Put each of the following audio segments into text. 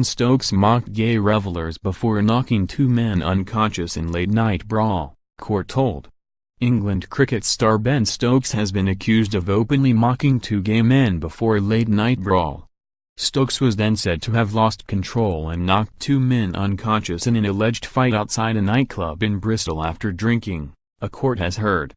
Ben Stokes mocked gay revelers before knocking two men unconscious in late-night brawl, court told. England cricket star Ben Stokes has been accused of openly mocking two gay men before a late-night brawl. Stokes was then said to have lost control and knocked two men unconscious in an alleged fight outside a nightclub in Bristol after drinking, a court has heard.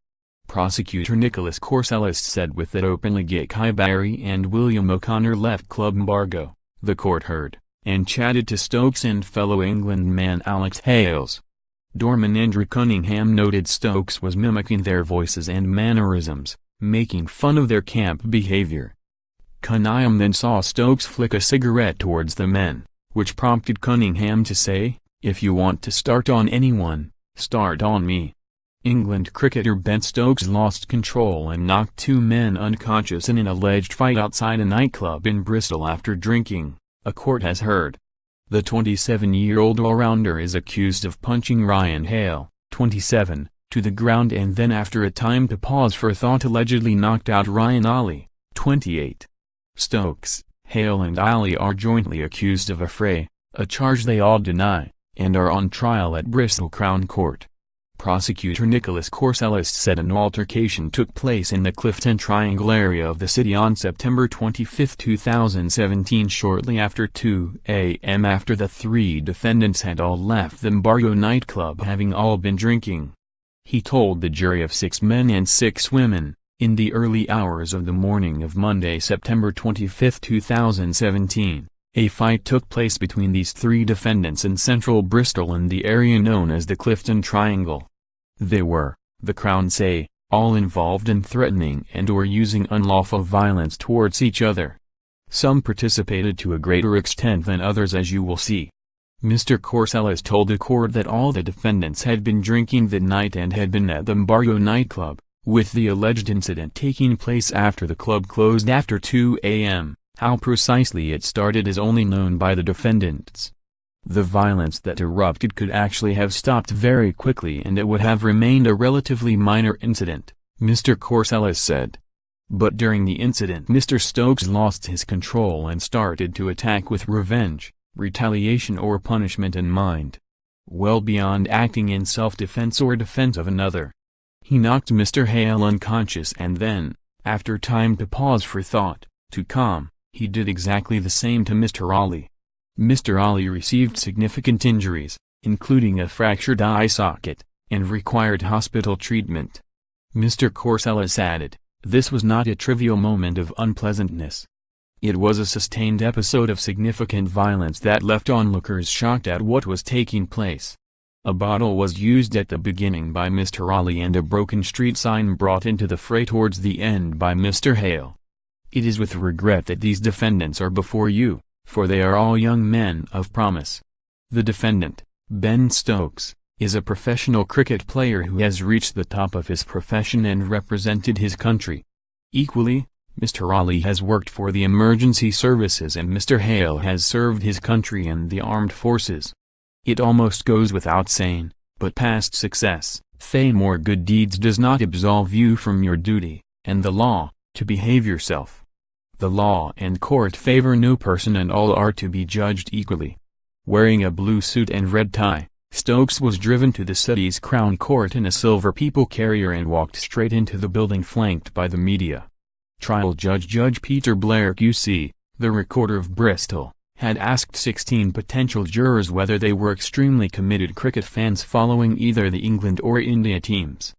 Prosecutor Nicholas Corsellis said with that openly gay Kai Barry and William O'Connor left club Mbargo, the court heard, and chatted to Stokes and fellow England man Alex Hales. Doorman Andrew Cunningham noted Stokes was mimicking their voices and mannerisms, making fun of their camp behavior. Cunningham then saw Stokes flick a cigarette towards the men, which prompted Cunningham to say, "If you want to start on anyone, start on me." England cricketer Ben Stokes lost control and knocked two men unconscious in an alleged fight outside a nightclub in Bristol after drinking, a court has heard. The 27-year-old all-rounder is accused of punching Ryan Hale, 27, to the ground and then after a time to pause for thought allegedly knocked out Ryan Ali, 28. Stokes, Hale and Ali are jointly accused of a fray, a charge they all deny, and are on trial at Bristol Crown Court. Prosecutor Nicholas Corsellis said an altercation took place in the Clifton Triangle area of the city on September 25, 2017 shortly after 2 a.m. after the three defendants had all left the Mbargo nightclub having all been drinking. He told the jury of 6 men and 6 women, in the early hours of the morning of Monday, September 25, 2017, a fight took place between these three defendants in central Bristol in the area known as the Clifton Triangle. They were, the Crown say, all involved in threatening and/or using unlawful violence towards each other. Some participated to a greater extent than others, as you will see. Mr. Corsellis told the court that all the defendants had been drinking that night and had been at the Mbargo nightclub, with the alleged incident taking place after the club closed after 2 a.m. How precisely it started is only known by the defendants. The violence that erupted could actually have stopped very quickly and it would have remained a relatively minor incident, Mr. Corsellis said. But during the incident Mr. Stokes lost his control and started to attack with revenge, retaliation or punishment in mind. Well beyond acting in self-defense or defense of another. He knocked Mr. Hale unconscious and then, after time to pause for thought, to calm, he did exactly the same to Mr. Ali. Mr. Ali received significant injuries, including a fractured eye socket, and required hospital treatment. Mr. Corsellis added, "This was not a trivial moment of unpleasantness. It was a sustained episode of significant violence that left onlookers shocked at what was taking place. A bottle was used at the beginning by Mr. Ali and a broken street sign brought into the fray towards the end by Mr. Hale. It is with regret that these defendants are before you, for they are all young men of promise. The defendant, Ben Stokes, is a professional cricket player who has reached the top of his profession and represented his country. Equally, Mr. Ali has worked for the emergency services and Mr. Hale has served his country and the armed forces. It almost goes without saying, but past success, fame or good deeds does not absolve you from your duty, and the law, to behave yourself. The law and court favor no person and all are to be judged equally." Wearing a blue suit and red tie, Stokes was driven to the city's Crown Court in a silver people carrier and walked straight into the building flanked by the media. Trial Judge Peter Blair QC, the Recorder of Bristol, had asked 16 potential jurors whether they were extremely committed cricket fans following either the England or India teams.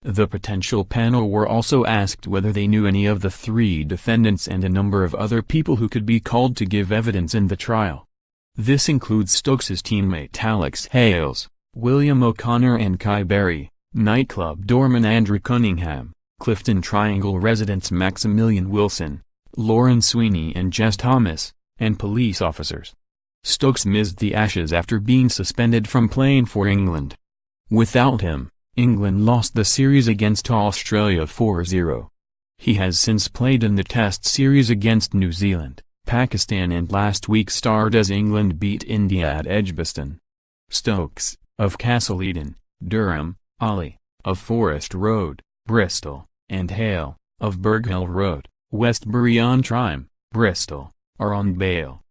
The potential panel were also asked whether they knew any of the three defendants and a number of other people who could be called to give evidence in the trial. This includes Stokes's teammate Alex Hales, William O'Connor and Kai Barry, nightclub doorman Andrew Cunningham, Clifton Triangle residents Maximilian Wilson, Lauren Sweeney and Jess Thomas, and police officers. Stokes missed the Ashes after being suspended from playing for England. Without him, England lost the series against Australia 4-0. He has since played in the Test series against New Zealand, Pakistan and last week starred as England beat India at Edgbaston. Stokes, of Castle Eden, Durham, Ali, of Forest Road, Bristol, and Hale, of Burghill Road, Westbury-on-Trym, Bristol, are on bail.